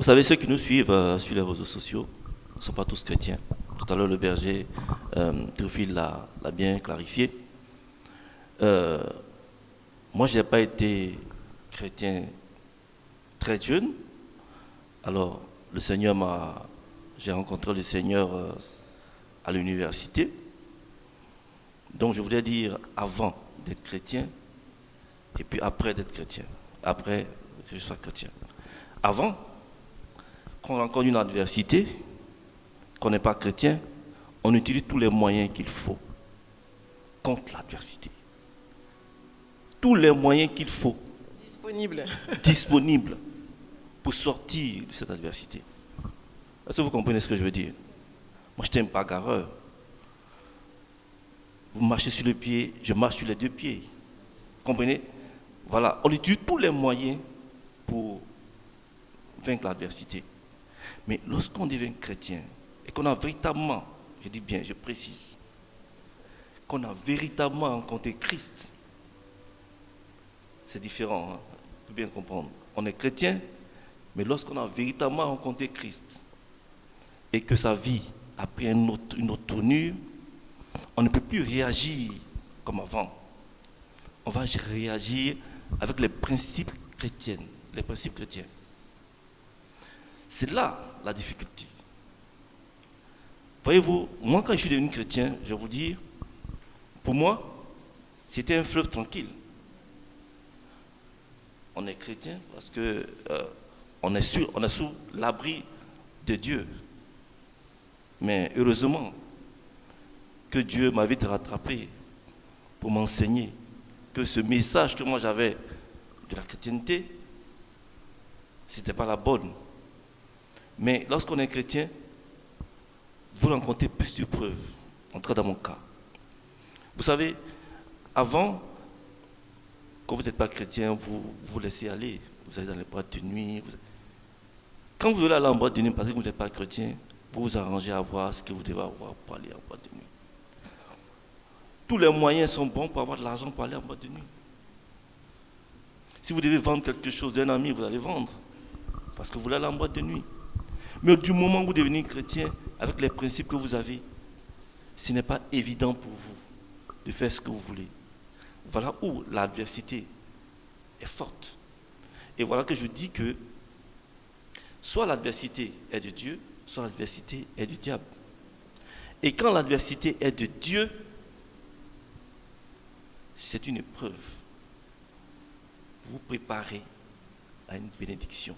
savez, ceux qui nous suivent sur les réseaux sociaux ne sont pas tous chrétiens. Tout à l'heure, le berger Théophile l'a bien clarifié. Moi, je n'ai pas été chrétien très jeune. Alors, j'ai rencontré le Seigneur à l'université. Donc, je voulais dire avant d'être chrétien et puis après d'être chrétien. Après que je sois chrétien. Avant, quand on rencontre une adversité, qu'on n'est pas chrétien, on utilise tous les moyens qu'il faut contre l'adversité. Tous les moyens qu'il faut. Disponibles pour sortir de cette adversité. Est-ce que vous comprenez ce que je veux dire? Moi, je suis un bagarreur. Vous marchez sur le pied, je marche sur les deux pieds. Vous comprenez? Voilà, on utilise tous les moyens pour vaincre l'adversité. Mais lorsqu'on devient chrétien et qu'on a véritablement, je dis bien, je précise, qu'on a véritablement rencontré Christ, c'est différent, hein? Faut bien comprendre. On est chrétien, mais lorsqu'on a véritablement rencontré Christ et que sa vie a pris une autre tournure, on ne peut plus réagir comme avant. On va réagir avec les principes chrétiens. Les principes chrétiens. C'est là la difficulté. Voyez-vous, moi quand je suis devenu chrétien, je vais vous dire, pour moi, c'était un fleuve tranquille. On est chrétien parce que on est sous l'abri de Dieu. Mais heureusement que Dieu m'a vite rattrapé pour m'enseigner que ce message que moi j'avais de la chrétienté, c'était pas la bonne. Mais lorsqu'on est chrétien, vous rencontrez plus de preuves, en tout cas dans mon cas. Vous savez, avant, quand vous n'êtes pas chrétien, vous laissez aller. Vous allez dans les boîtes de nuit. Quand vous voulez aller en boîte de nuit parce que vous n'êtes pas chrétien, vous vous arrangez à voir ce que vous devez avoir pour aller en boîte de nuit. Tous les moyens sont bons pour avoir de l'argent pour aller en boîte de nuit. Si vous devez vendre quelque chose d'un ami, vous allez vendre. Parce que vous voulez aller en boîte de nuit. Mais du moment où vous devenez chrétien, avec les principes que vous avez, ce n'est pas évident pour vous de faire ce que vous voulez. Voilà où l'adversité est forte. Et voilà que je dis que soit l'adversité est de Dieu, soit l'adversité est du diable. Et quand l'adversité est de Dieu, c'est une épreuve. Vous préparez à une bénédiction.